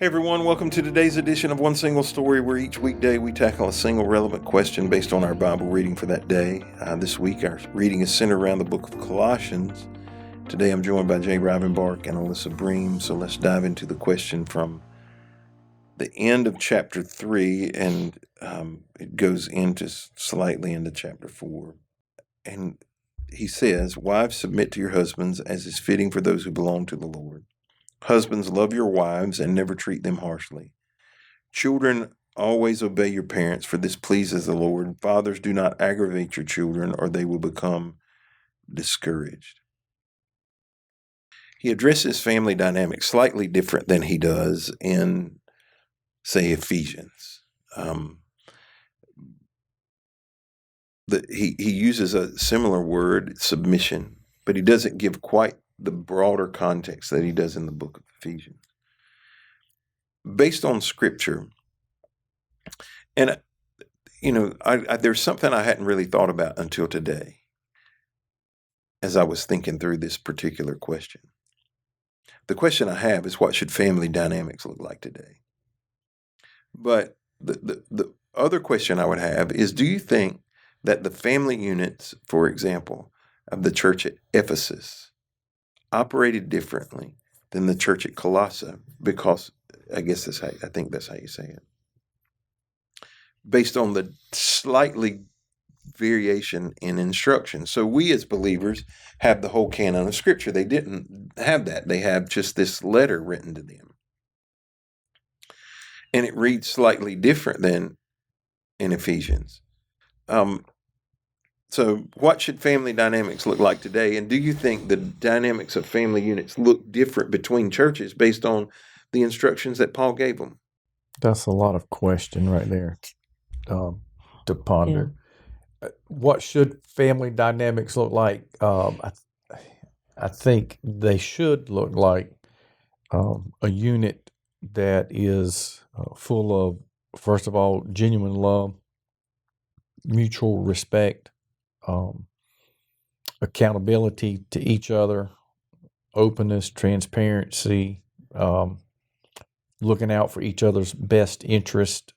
Hey everyone, welcome to today's edition of One Single Story, where each weekday we tackle a single relevant question based on our Bible reading for that day. This week our reading is centered around the book of Colossians. Today I'm joined by Jay Rivenbark and Alyssa Bream, so let's dive into the question from the end of chapter 3, and it goes into slightly into chapter 4. And he says, "Wives, submit to your husbands as is fitting for those who belong to the Lord. Husbands, love your wives and never treat them harshly. Children, always obey your parents, for this pleases the Lord. Fathers, do not aggravate your children, or they will become discouraged." He addresses family dynamics slightly different than he does in, say, Ephesians. He uses a similar word, submission, but he doesn't give quite the broader context that he does in the book of Ephesians. Based on Scripture, and there's something I hadn't really thought about until today as I was thinking through this particular question. The question I have is, what should family dynamics look like today? But the other question I would have is, do you think that the family units, for example, of the church at Ephesus operated differently than the church at Colossae? Because I think that's how you say it. Based on the slightly variation in instruction. So we as believers have the whole canon of Scripture. They didn't have that. They have just this letter written to them. And it reads slightly different than in Ephesians. So what should family dynamics look like today? And do you think the dynamics of family units look different between churches based on the instructions that Paul gave them? That's a lot of question right there to ponder. Yeah. What should family dynamics look like? I think they should look like a unit that is full of, first of all, genuine love, mutual respect, accountability to each other, openness, transparency, looking out for each other's best interest,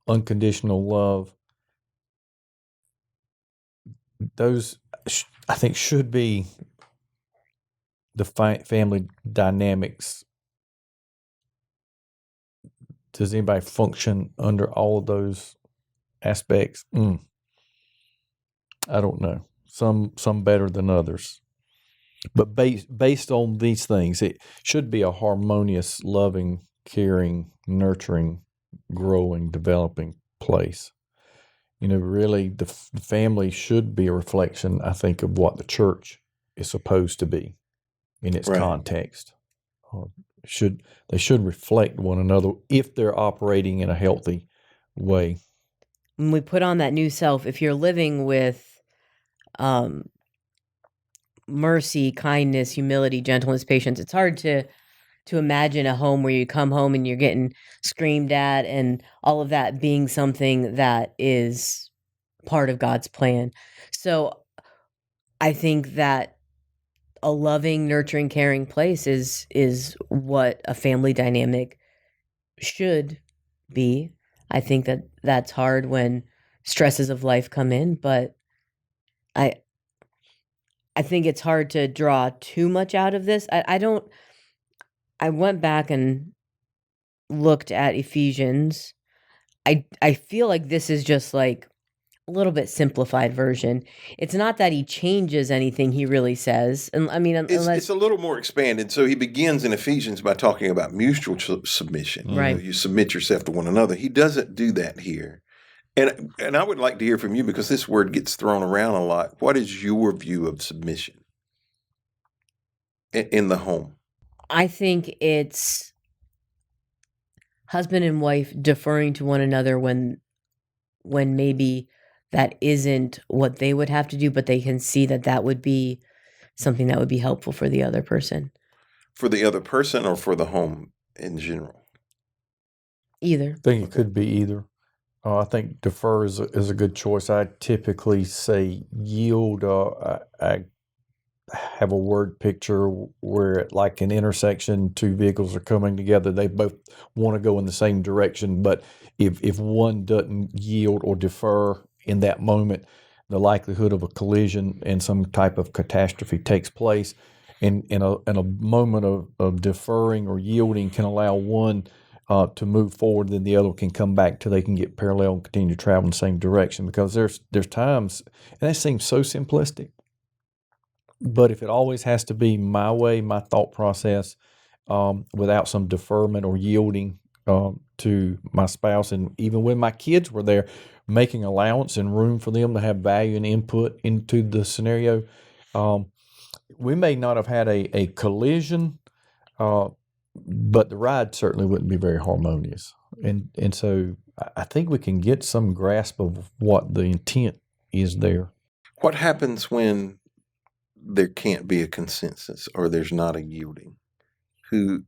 unconditional love. Those, I think, should be the family dynamics. Does anybody function under all of those aspects? I don't know. Some better than others. But based on these things, it should be a harmonious, loving, caring, nurturing, growing, developing place. Really, the family should be a reflection, I think, of what the church is supposed to be in its context. They should reflect one another if they're operating in a healthy way. When we put on that new self, if you're living with mercy, kindness, humility, gentleness, patience, it's hard to imagine a home where you come home and you're getting screamed at and all of that being something that is part of God's plan. So I think that a loving, nurturing, caring place is what a family dynamic should be. I think that that's hard when stresses of life come in, but I think it's hard to draw too much out of this. I went back and looked at Ephesians. I feel like this is just like a little bit simplified version. It's not that he changes anything he really says. And I mean, it's a little more expanded. So he begins in Ephesians by talking about mutual submission. Right. You submit yourself to one another. He doesn't do that here. And I would like to hear from you, because this word gets thrown around a lot. What is your view of submission in the home? I think it's husband and wife deferring to one another when maybe that isn't what they would have to do, but they can see that would be something that would be helpful for the other person. For the other person or for the home in general? Either. I think it could be either. I think defer is a good choice. I typically say yield. I have a word picture where at like an intersection, two vehicles are coming together. They both want to go in the same direction, but if one doesn't yield or defer in that moment, the likelihood of a collision and some type of catastrophe takes place. And in a moment of deferring or yielding can allow one to move forward, then the other can come back till they can get parallel and continue to travel in the same direction. Because there's times, and that seems so simplistic, but if it always has to be my way, my thought process, without some deferment or yielding to my spouse, and even when my kids were there, making allowance and room for them to have value and input into the scenario, we may not have had a collision, but the ride certainly wouldn't be very harmonious. And so I think we can get some grasp of what the intent is there. What happens when there can't be a consensus or there's not a yielding? Who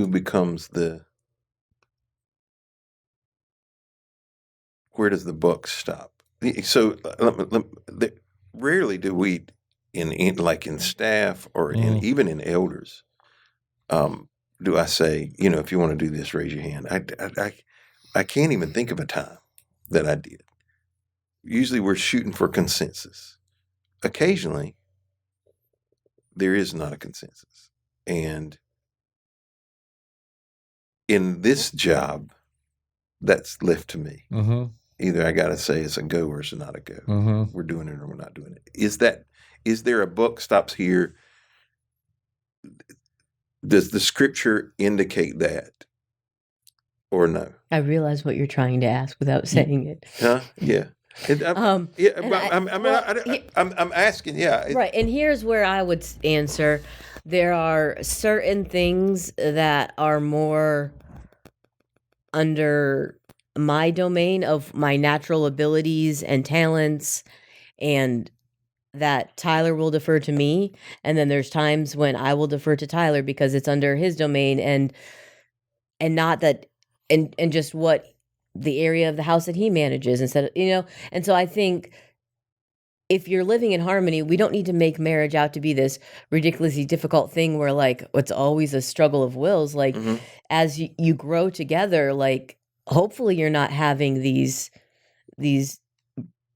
becomes where does the buck stop? So rarely do we, in staff or even in elders, do I say, if you want to do this, raise your hand. I can't even think of a time that I did. Usually we're shooting for consensus. Occasionally, there is not a consensus. And in this job, that's left to me. Mm-hmm. Either I got to say it's a go or it's not a go. Mm-hmm. We're doing it or we're not doing it. Is there a buck stops here? Does the scripture indicate that or no? I realize what you're trying to ask without saying it. Huh? Yeah. I'm asking. Yeah. Right. And here's where I would answer. There are certain things that are more under my domain of my natural abilities and talents, and that Tyler will defer to me. And then there's times when I will defer to Tyler because it's under his domain, and not that, and just what the area of the house that he manages instead of, and so I think if you're living in harmony, we don't need to make marriage out to be this ridiculously difficult thing where like it's always a struggle of wills. Like as you grow together, like hopefully you're not having these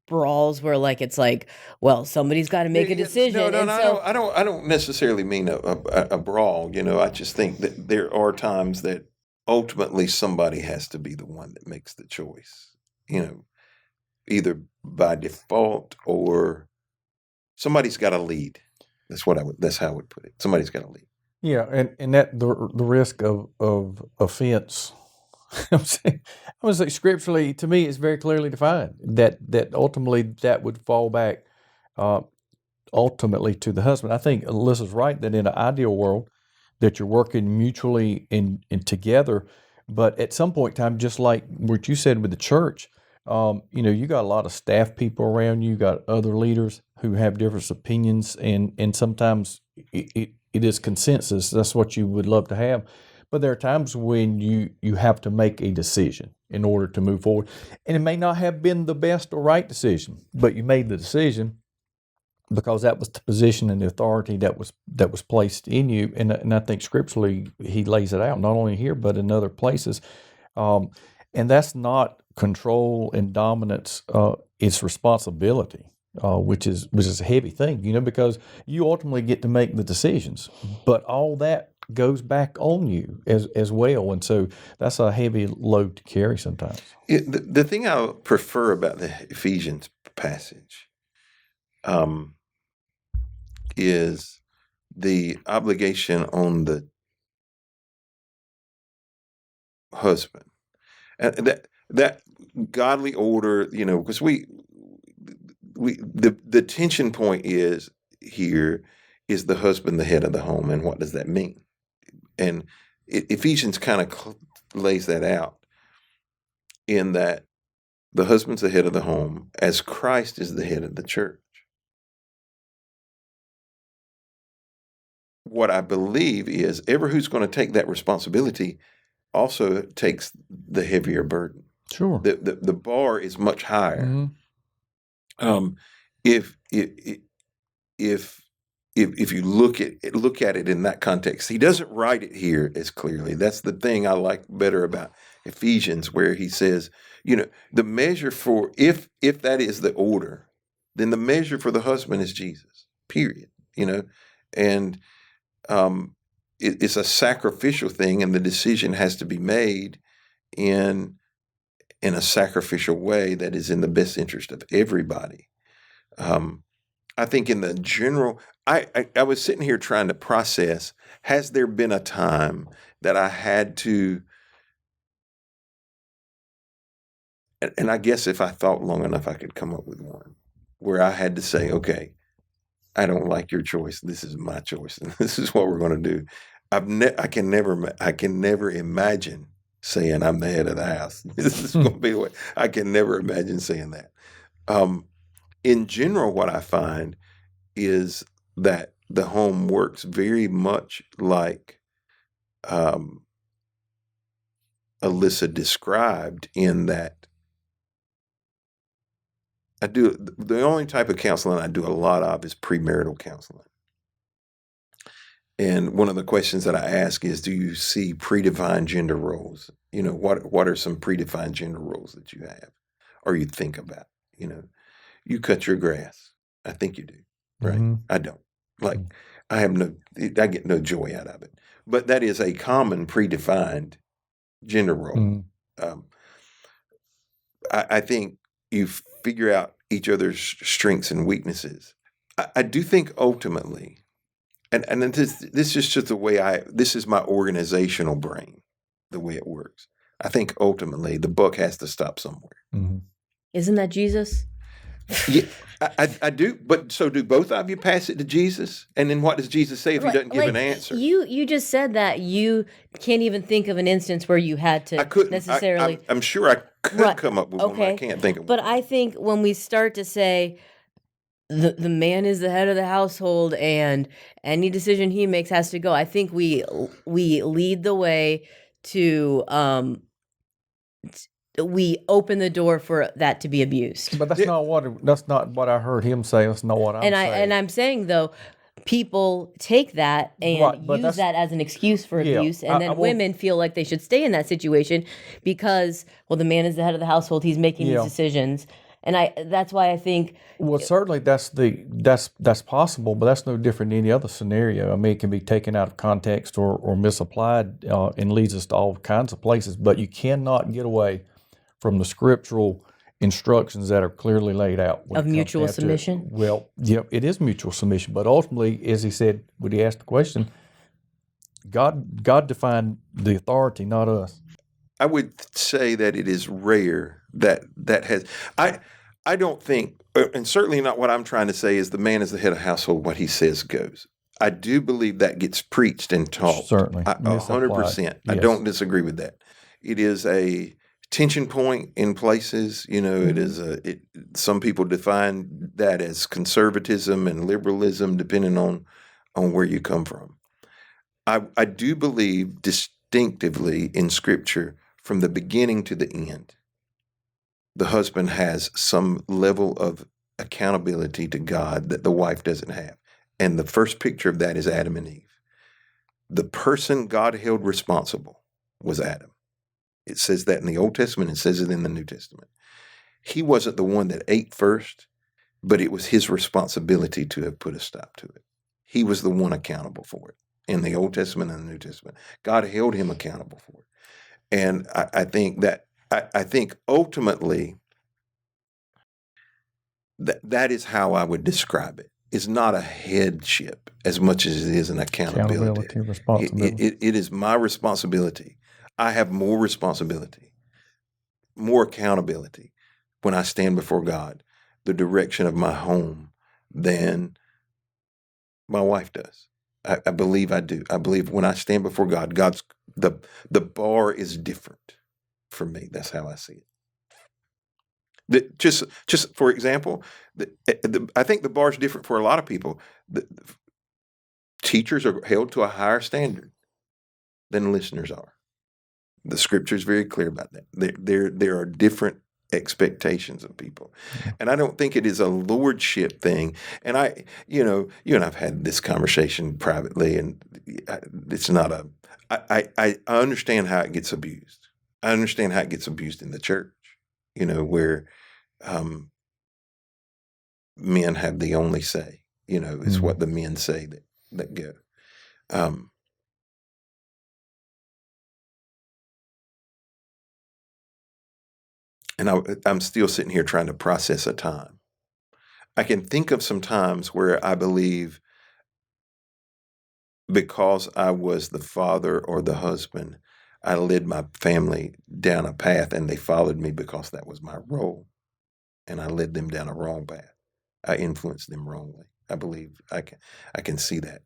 brawls where like it's like, well, somebody's got to make a decision. No, I don't necessarily mean a brawl. I just think that there are times that ultimately somebody has to be the one that makes the choice. Either by default or somebody's got to lead. That's how I would put it. Somebody's got to lead. Yeah, and that the risk of offense. I would say scripturally, to me, it's very clearly defined that ultimately that would fall back ultimately to the husband. I think Alyssa's right that in an ideal world that you're working mutually and together, but at some point in time, just like what you said with the church, you got a lot of staff people around you, got other leaders who have different opinions, and sometimes it is consensus. That's what you would love to have. But there are times when you have to make a decision in order to move forward. And it may not have been the best or right decision, but you made the decision because that was the position and the authority that was placed in you. And I think scripturally he lays it out, not only here, but in other places. And that's not control and dominance. It's responsibility, which is a heavy thing, because you ultimately get to make the decisions, but all that goes back on you as well. And so that's a heavy load to carry sometimes. The thing I prefer about the Ephesians passage is the obligation on the husband. And that godly order, because the tension point is the husband the head of the home, and what does that mean? And Ephesians kind of lays that out in that the husband's the head of the home as Christ is the head of the church. What I believe is everyone who's going to take that responsibility also takes the heavier burden. Sure. The bar is much higher. Mm-hmm. If if you look at it in that context, he doesn't write it here as clearly. That's the thing I like better about Ephesians, where he says, the measure for if that is the order, then the measure for the husband is Jesus. Period. And it's a sacrificial thing, and the decision has to be made in a sacrificial way that is in the best interest of everybody. I think in the general, I was sitting here trying to process, has there been a time that I had to, and I guess if I thought long enough, I could come up with one, where I had to say, okay, I don't like your choice. This is my choice, and this is what we're going to do. I can never imagine saying I'm the head of the house. This is going to be the way. I can never imagine saying that. In general, what I find is that the home works very much like Alyssa described, in that the only type of counseling I do a lot of is premarital counseling. And one of the questions that I ask is, do you see predefined gender roles? What are some predefined gender roles that you have or you think about? You cut your grass. I think you do, right? Mm-hmm. I don't. Like, I get no joy out of it. But that is a common predefined gender role. Mm-hmm. I think you figure out each other's strengths and weaknesses. I do think ultimately, and this is just the way this is my organizational brain, the way it works. I think ultimately the buck has to stop somewhere. Mm-hmm. Isn't that Jesus? Yeah, I do. But so do both of you pass it to Jesus? And then what does Jesus say if he doesn't give an answer? You just said that you can't even think of an instance where you had to I couldn't necessarily. I'm sure I could come up with one, but I can't think of one. But I think when we start to say the man is the head of the household and any decision he makes has to go, I think we lead the way to we open the door for that to be abused. But that's not what I heard him say. That's not what I'm saying. And I'm saying, though, people take that and use that as an excuse for abuse, and then women feel like they should stay in that situation because, well, the man is the head of the household, he's making these decisions. And that's why I think. Well, certainly that's possible, but that's no different than any other scenario. I mean, it can be taken out of context or misapplied and leads us to all kinds of places. But you cannot get away from the scriptural instructions that are clearly laid out. Of mutual submission? Well, yeah, it is mutual submission. But ultimately, as he said, when he asked the question, God defined the authority, not us. I would say that it is rare that has. I don't think, and certainly not what I'm trying to say is the man is the head of household, what he says goes. I do believe that gets preached and taught. Certainly. 100%. Yes. I don't disagree with that. It is a tension point in places. It is some people define that as conservatism and liberalism, depending on where you come from. I do believe distinctively in Scripture, from the beginning to the end, the husband has some level of accountability to God that the wife doesn't have. And the first picture of that is Adam and Eve. The person God held responsible was Adam. It says that in the Old Testament. It says it in the New Testament. He wasn't the one that ate first, but it was his responsibility to have put a stop to it. He was the one accountable for it in the Old Testament and the New Testament. God held him accountable for it. And I think that I think ultimately that is how I would describe it. It's not a headship as much as it is an accountability. Responsibility. It is my responsibility. I have more responsibility, more accountability when I stand before God, the direction of my home, than my wife does. I believe I do. I believe when I stand before God, the bar is different for me. That's how I see it. Just for example, I think the bar is different for a lot of people. The teachers are held to a higher standard than listeners are. The Scripture is very clear about that. There are different expectations of people. And I don't think it is a lordship thing. And you and I've had this conversation privately, and it's not I understand how it gets abused. I understand how it gets abused in the church, where men have the only say. It's what the men say that go. And I'm still sitting here trying to process a time. I can think of some times where I believe because I was the father or the husband, I led my family down a path and they followed me because that was my role. And I led them down a wrong path. I influenced them wrongly. I believe I can see that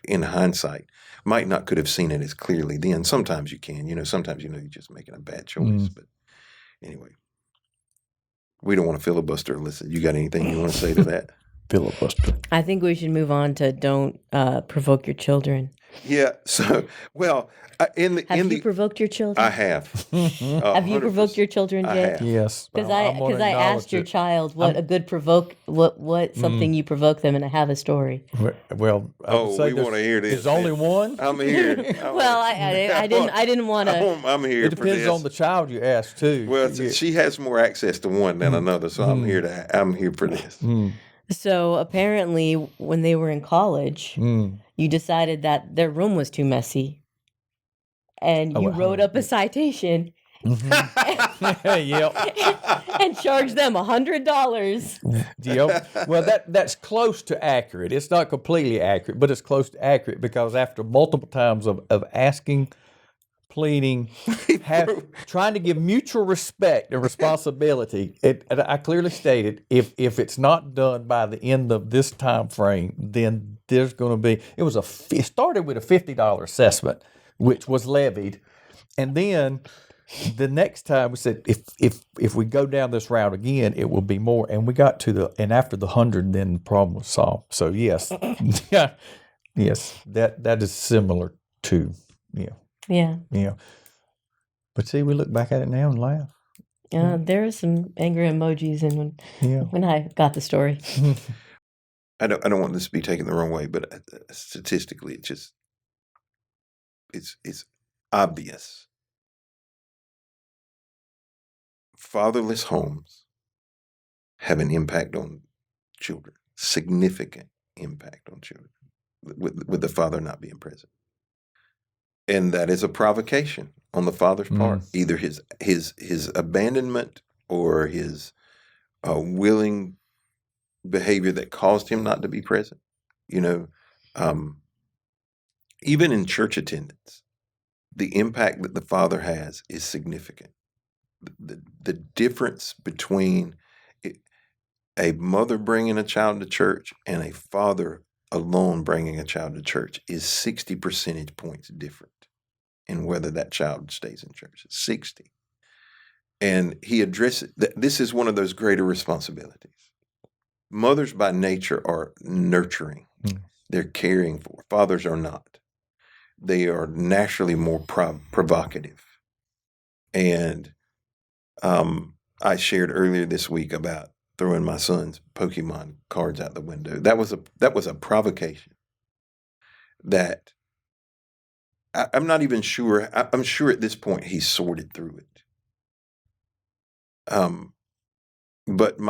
in hindsight. Might not could have seen it as clearly then. Sometimes you can. Sometimes you're just making a bad choice. But anyway, we don't want to filibuster, Alyssa. You got anything you want to say to that? Filibuster. I think we should move on to don't provoke your children. Yeah. So, well, Have you provoked your children? I have. Have you provoked your children, Jay? I have. Yes. Because I asked your child what a good what something you provoke them, and I have a story. Well, I would say we want to hear this. There's only one. I'm here. Well, I didn't want to. I'm here. It depends on the child you ask too. Well, she has more access to one than another, so I'm here for this. So apparently, when they were in college, you decided that their room was too messy, and you wrote up a citation. Yep. And charged them $100. Yep. Well, that's close to accurate. It's not completely accurate, but it's close to accurate because after multiple times of asking, pleading, trying to give mutual respect and responsibility, I clearly stated if it's not done by the end of this time frame, then there's going to be. It started with a $50 assessment, which was levied, and then the next time we said if we go down this route again, it will be more. And we got to after the 100, then the problem was solved. So yes, yes, that is similar to yeah. But see, we look back at it now and laugh. There are some angry emojis when I got the story. I don't want this to be taken the wrong way, but statistically, it's obvious. Fatherless homes have an impact on children, significant impact on children, with the father not being present. And that is a provocation on the father's part, either his abandonment or his willing behavior that caused him not to be present. Even in church attendance, the impact that the father has is significant. The difference between a mother bringing a child to church and a father alone bringing a child to church is 60 percentage points different in whether that child stays in church. 60. And he addresses this is one of those greater responsibilities. Mothers by nature are nurturing. They're caring for. Fathers are not. They are naturally more provocative. And I shared earlier this week about throwing my son's Pokemon cards out the window. That was a provocation that I'm not even sure. I'm sure at this point he's sorted through it. But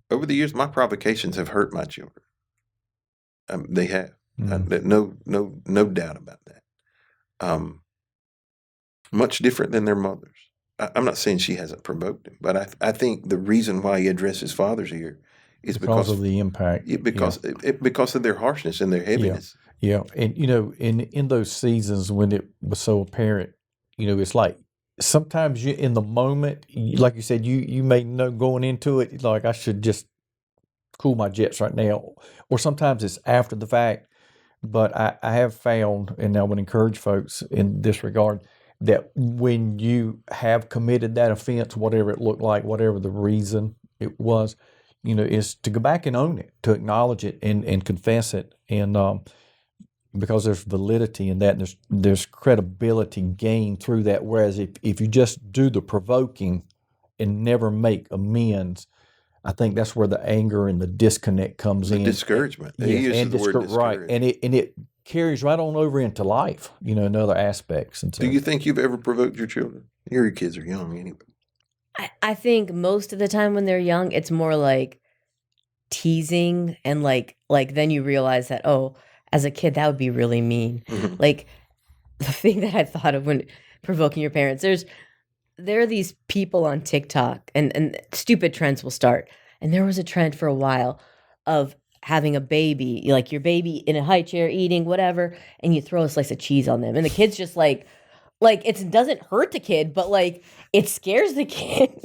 over the years, my provocations have hurt my children. They have. No doubt about that. Much different than their mothers. I'm not saying she hasn't provoked him, but I think the reason why he addresses fathers here is because of the impact. Because of their harshness and their heaviness. Yeah. And in those seasons when it was so apparent, it's like sometimes you in the moment, like you said, you may know going into it, like I should just cool my jets right now, or sometimes it's after the fact. But I have found, and I would encourage folks in this regard, that when you have committed that offense, whatever it looked like, whatever the reason it was, is to go back and own it, to acknowledge it and confess it. And because there's validity in that, and there's credibility gained through that. Whereas if you just do the provoking and never make amends, I think that's where the anger and the disconnect comes in. Discouragement. And, He yes, uses and the word discouragement. right, and it carries right on over into life, in other aspects. And so, Do you think you've ever provoked your children? Your kids are young anyway. I think most of the time when they're young, it's more like teasing, and like then you realize that, oh, as a kid that would be really mean. Mhm. Like the thing that I thought of when provoking your parents, there are these people on TikTok, and stupid trends will start. And there was a trend for a while of having a baby, like your baby in a high chair eating whatever, and you throw a slice of cheese on them, and the kid's just like it doesn't hurt the kid, but like it scares the kid.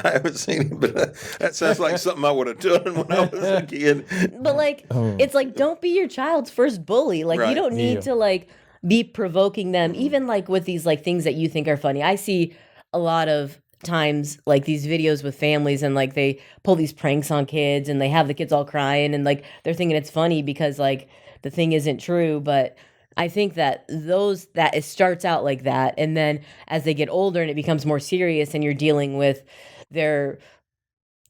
I haven't seen it, but that sounds like something I would have done when I was a kid. But like, it's like, don't be your child's first bully. Like, Right. you don't need to like be provoking them, even like with these like things that you think are funny. I see a lot of times like these videos with families, and like they pull these pranks on kids, and they have the kids all crying, and like they're thinking it's funny because like the thing isn't true. But I think that it starts out like that, and then as they get older and it becomes more serious, and you're dealing with their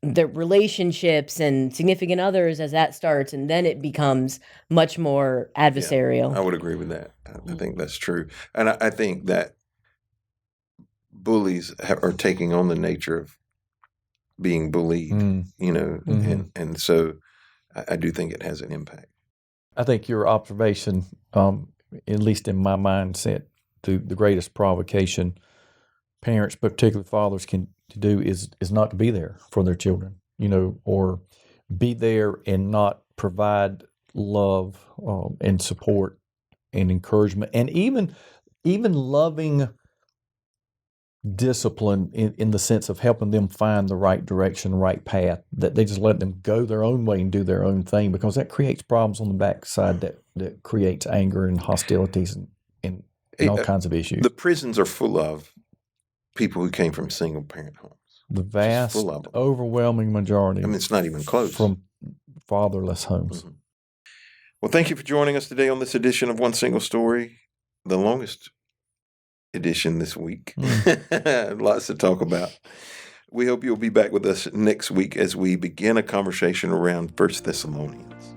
relationships and significant others as that starts, and then it becomes much more adversarial. I would agree with that. I think that's true. And I think that bullies are taking on the nature of being bullied, and so I do think it has an impact. I think your observation, at least in my mindset, the greatest provocation parents, particularly fathers, can do is not to be there for their children, or be there and not provide love and support and encouragement, and even loving discipline in the sense of helping them find the right direction, right path, that they just let them go their own way and do their own thing, because that creates problems on the backside that creates anger and hostilities and all kinds of issues. The prisons are full of people who came from single parent homes. The vast, overwhelming majority. I mean, it's not even close. From fatherless homes. Mm-hmm. Well, thank you for joining us today on this edition of One Single Story, the longest edition this week. Lots to talk about. We hope you'll be back with us next week as we begin a conversation around 1 Thessalonians.